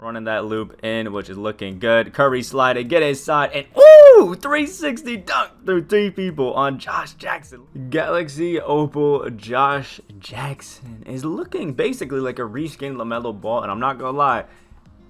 running that loop in, which is looking good. Curry sliding, get inside, and ooh, 360 dunk through 3 people on Josh Jackson. Galaxy Opal Josh Jackson is looking basically like a reskinned Lamelo Ball, and I'm not gonna lie,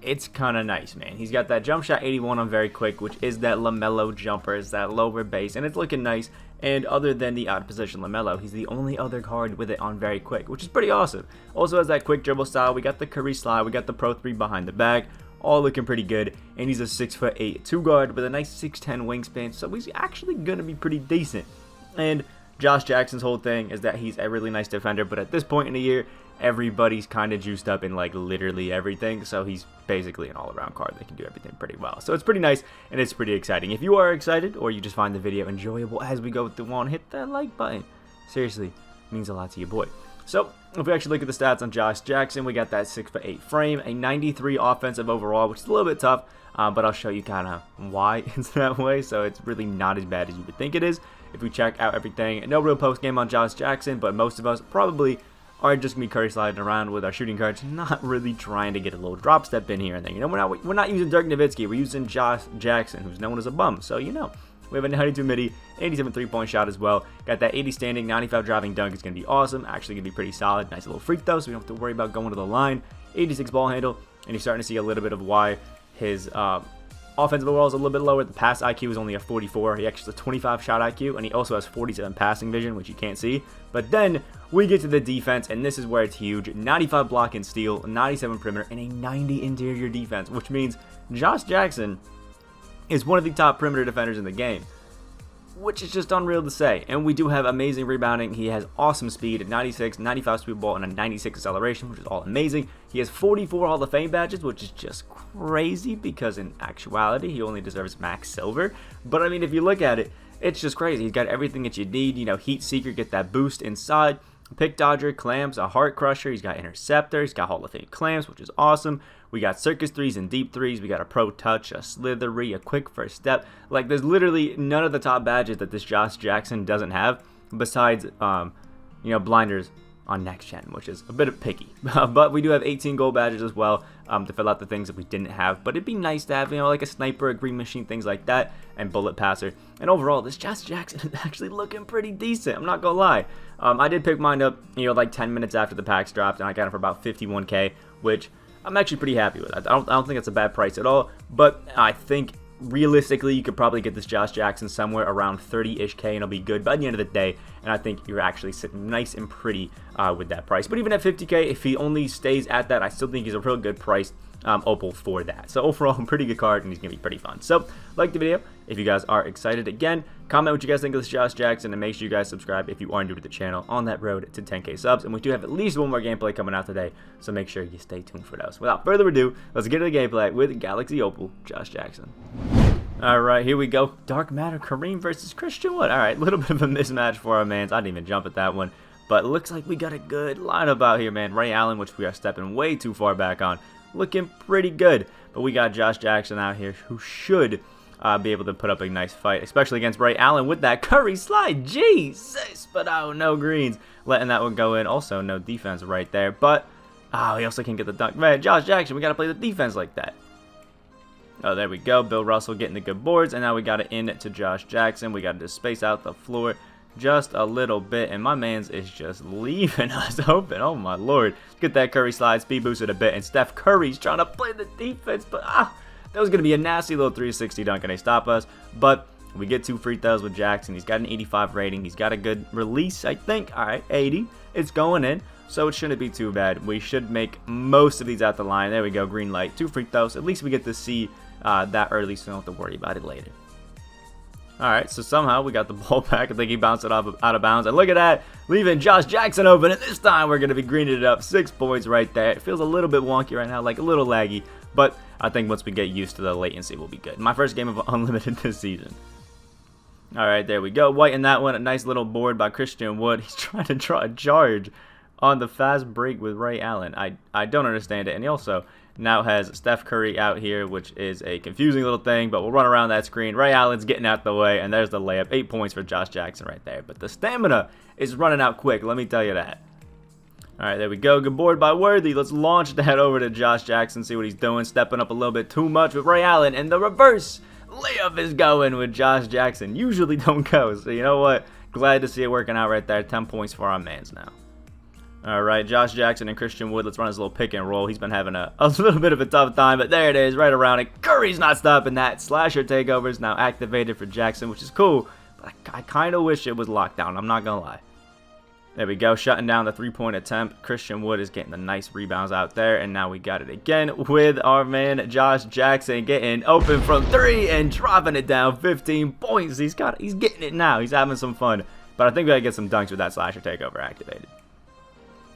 it's kind of nice, man. He's got that jump shot 81 on very quick, which is that Lamelo jumper. It's that lower base, and it's looking nice. And other than the out of position Lamelo, he's the only other card with it on very quick, which is pretty awesome. Also has that quick dribble style. We got the Curry slide. We got the Pro 3 behind the back. All looking pretty good. And he's a 6'8" 2 guard with a nice 6'10" wingspan. So he's actually going to be pretty decent. And Josh Jackson's whole thing is that he's a really nice defender. But at this point in the year, everybody's kind of juiced up in like literally everything, so he's basically an all-around card that can do everything pretty well. So it's pretty nice and it's pretty exciting. If you are excited or you just find the video enjoyable as we go through on, hit that like button. Seriously, it means a lot to your boy. So if we actually look at the stats on Josh Jackson, we got that 6'8" frame, a 93 offensive overall, which is a little bit tough, but I'll show you kind of why it's that way. So it's really not as bad as you would think it is if we check out everything. No real post game on Josh Jackson, but most of us probably are just gonna be Curry sliding around with our shooting cards, not really trying to get a little drop step in here and there. You know, we're not using Dirk Nowitzki, we're using Josh Jackson, who's known as a bum. So you know, we have a 92 midi, 87 3-point shot as well. Got that 80 standing, 95 driving dunk. It's gonna be awesome. Actually, gonna be pretty solid. Nice little freak though, so we don't have to worry about going to the line. 86 ball handle, and you're starting to see a little bit of why his offensive overall is a little bit lower. The pass IQ is only a 44. He actually has a 25 shot IQ, and he also has 47 passing vision, which you can't see. But then we get to the defense, and this is where it's huge. 95 block and steal, 97 perimeter, and a 90 interior defense, which means Josh Jackson is one of the top perimeter defenders in the game, which is just unreal to say. And we do have amazing rebounding. He has awesome speed at 96, 95 speed ball, and a 96 acceleration, which is all amazing. He has 44 Hall of Fame badges, which is just crazy because in actuality, he only deserves max silver. But I mean, if you look at it, it's just crazy. He's got everything that you need. You know, Heat Seeker, get that boost inside. Pick Dodger, Clamps, a Heart Crusher. He's got Interceptor. He's got Hall of Fame Clamps, which is awesome. We got Circus 3s and Deep 3s. We got a Pro Touch, a Slithery, a Quick First Step. Like, there's literally none of the top badges that this Josh Jackson doesn't have besides, you know, Blinders on Next Gen, which is a bit of picky. But we do have 18 gold badges as well to fill out the things that we didn't have. But it'd be nice to have, you know, like a Sniper, a Green Machine, things like that, and Bullet Passer. And overall, this Josh Jackson is actually looking pretty decent. I'm not gonna lie. I did pick mine up, you know, like 10 minutes after the packs dropped, and I got it for about 51K, which I'm actually pretty happy with. I don't think it's a bad price at all. But I think realistically, you could probably get this Josh Jackson somewhere around 30-ish K, and it'll be good by the end of the day. And I think you're actually sitting nice and pretty with that price. But even at 50K, if he only stays at that, I still think he's a real good price Opal for that. So overall, a pretty good card, and he's going to be pretty fun. So, like the video if you guys are excited. Again, comment what you guys think of this Josh Jackson, and make sure you guys subscribe if you are new to the channel on that road to 10K subs. And we do have at least one more gameplay coming out today, so make sure you stay tuned for those. Without further ado, let's get to the gameplay with Galaxy Opal Josh Jackson. Alright, here we go. Dark Matter Kareem versus Christian Wood. Alright, a little bit of a mismatch for our mans. I didn't even jump at that one. But it looks like we got a good lineup out here, man. Ray Allen, which we are stepping way too far back on, looking pretty good. But we got Josh Jackson out here who should be able to put up a nice fight, especially against Ray Allen with that Curry slide. Jesus, but oh, no greens. Letting that one go in. Also, no defense right there. But, oh, he also can get the dunk. Man, Josh Jackson, we got to play the defense like that. Oh, there we go. Bill Russell getting the good boards. And now we got it in to Josh Jackson. We got to space out the floor just a little bit. And my man's is just leaving us open. Oh, my Lord. Get that Curry slide. Speed boosted a bit. And Steph Curry's trying to play the defense. But, that was going to be a nasty little 360 dunk. And they stop us. But we get 2 free throws with Jackson. He's got an 85 rating. He's got a good release, I think. All right, 80. It's going in. So it shouldn't be too bad. We should make most of these at the line. There we go. Green light. 2 free throws. At least we get to see that early, so we don't have to worry about it later. Alright, so somehow we got the ball back. I think he bounced it out of bounds. And look at that, leaving Josh Jackson open. And this time we're going to be greening it up. 6 points right there. It feels a little bit wonky right now, like a little laggy. But I think once we get used to the latency, we'll be good. My first game of Unlimited this season. Alright, there we go. White in that one. A nice little board by Christian Wood. He's trying to draw a charge on the fast break with Ray Allen. I don't understand it. And he also now has Steph Curry out here, which is a confusing little thing, but we'll run around that screen. Ray Allen's getting out the way, and there's the layup. 8 points for Josh Jackson right there. But the stamina is running out quick, let me tell you that. All right, there we go. Good board by Worthy. Let's launch that over to Josh Jackson, see what he's doing. Stepping up a little bit too much with Ray Allen. And the reverse layup is going with Josh Jackson. Usually don't go. So you know what? Glad to see it working out right there. 10 points for our mans now. All right, Josh Jackson and Christian Wood. Let's run his little pick and roll. He's been having a little bit of a tough time, but there it is, right around it. Curry's not stopping that. Slasher takeover is now activated for Jackson, which is cool. But I kind of wish it was locked down. I'm not going to lie. There we go, shutting down the three-point attempt. Christian Wood is getting the nice rebounds out there, and now we got it again with our man Josh Jackson getting open from three and dropping it down. 15 points. He's getting it now. He's having some fun, but I think we gotta get some dunks with that slasher takeover activated.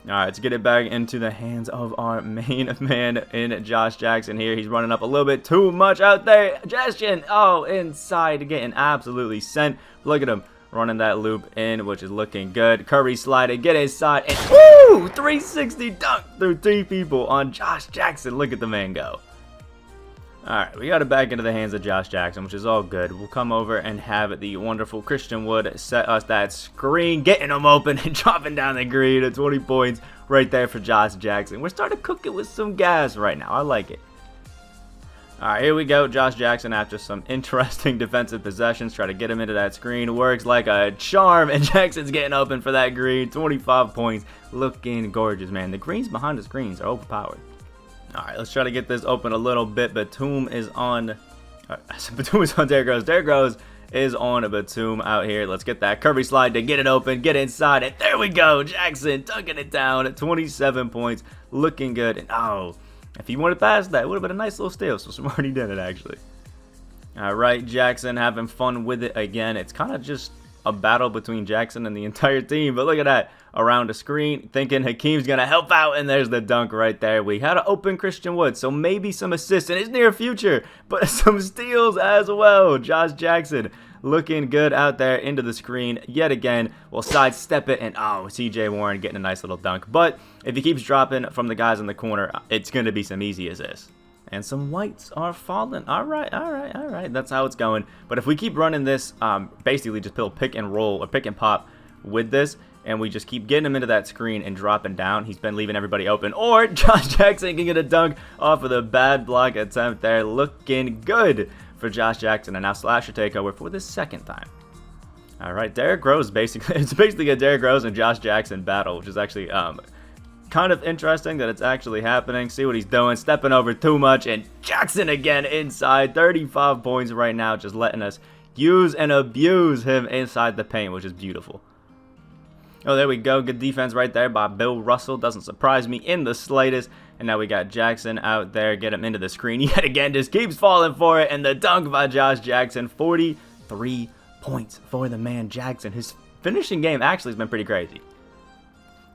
All right, let's get it back into the hands of our main man in Josh Jackson here. He's running up a little bit too much out there. Justin, oh, inside, getting absolutely sent. Look at him. Running that loop in, which is looking good. Curry sliding, get inside, and woo! 360 dunk through three people on Josh Jackson. Look at the man go. Alright, we got it back into the hands of Josh Jackson, which is all good. We'll come over and have the wonderful Christian Wood set us that screen, getting him open and dropping down the green at 20 points right there for Josh Jackson. We're starting to cook it with some gas right now. I like it. Alright, here we go. Josh Jackson, after some interesting defensive possessions, try to get him into that screen. Works like a charm, and Jackson's getting open for that green. 25 points. Looking gorgeous, man. The greens behind the screens are overpowered. Alright, let's try to get this open a little bit. Batum is on... Batum is on Derrick Rose. Derrick Rose is on Batum out here. Let's get that Curry slide to get it open, get inside, and there we go. Jackson dunking it down at 27 points. Looking good. And oh... if he wanted past that, it would have been a nice little steal, so smart he did it, actually. All right, Jackson having fun with it again. It's kind of just a battle between Jackson and the entire team, but look at that. Around the screen, thinking Hakeem's going to help out, and there's the dunk right there. We had an open Christian Wood, so maybe some assists in his near future, but some steals as well. Josh Jackson looking good out there into the screen yet again. We'll sidestep it, and oh, CJ Warren getting a nice little dunk. But if he keeps dropping from the guys in the corner, it's going to be some easy assists. And some whites are falling. All right. That's how it's going. But if we keep running this, basically just pick and roll or pick and pop with this, and we just keep getting him into that screen and dropping down, he's been leaving everybody open. Or Josh Jackson can get a dunk off of the bad block attempt there. Looking good for Josh Jackson, and now slasher takeover for the second time. All right, Derrick Rose it's basically a Derrick Rose and Josh Jackson battle, which is actually kind of interesting that it's actually happening. See what he's doing, stepping over too much, and Jackson again inside. 35 points right now, just letting us use and abuse him inside the paint, which is beautiful. Oh, there we go. Good defense right there by Bill Russell. Doesn't surprise me in the slightest. And now we got Jackson out there. Get him into the screen yet again. Just keeps falling for it. And the dunk by Josh Jackson. 43 points for the man Jackson. His finishing game actually has been pretty crazy.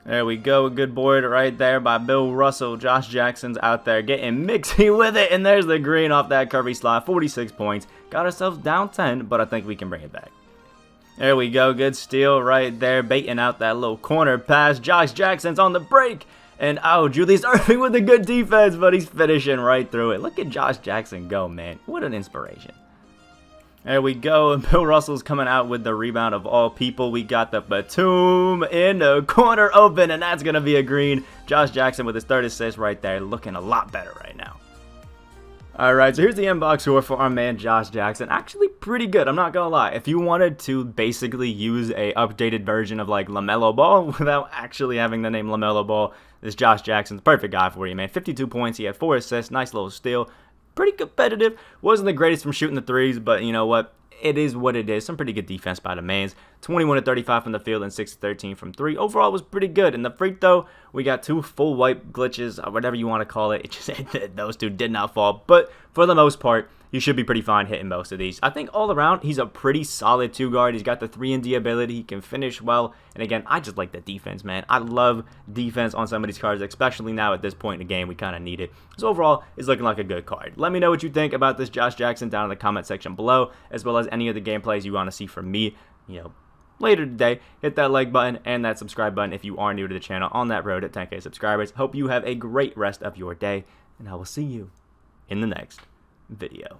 There we go. A good board right there by Bill Russell. Josh Jackson's out there getting mixy with it. And there's the green off that Curry slide. 46 points. Got ourselves down 10, but I think we can bring it back. There we go. Good steal right there. Baiting out that little corner pass. Josh Jackson's on the break. And oh, Julius Irving with a good defense, but he's finishing right through it. Look at Josh Jackson go, man. What an inspiration. There we go. Bill Russell's coming out with the rebound of all people. We got the Batum in the corner open, and that's going to be a green. Josh Jackson with his third assist right there. Looking a lot better right now. Alright, so here's the inbox score for our man Josh Jackson. Actually pretty good, I'm not gonna lie. If you wanted to basically use a updated version of like LaMelo Ball without actually having the name LaMelo Ball, this Josh Jackson's the perfect guy for you, man. 52 points, he had 4 assists, nice little steal. Pretty competitive. Wasn't the greatest from shooting the threes, but you know what? It is what it is. Some pretty good defense by the mans. 21 to 35 from the field and 6 to 13 from 3. Overall, was pretty good. And the free throw, we got 2 full wipe glitches, or whatever you want to call it. It just those 2 did not fall. But for the most part, you should be pretty fine hitting most of these. I think all around, he's a pretty solid 2-guard. He's got the 3-and-D ability. He can finish well. And again, I just like the defense, man. I love defense on some of these cards, especially now at this point in the game. We kind of need it. So overall, it's looking like a good card. Let me know what you think about this Josh Jackson down in the comment section below, as well as any of the gameplays you want to see from me, later today. Hit that like button and that subscribe button if you are new to the channel on that road at 10K subscribers. Hope you have a great rest of your day, and I will see you in the next video.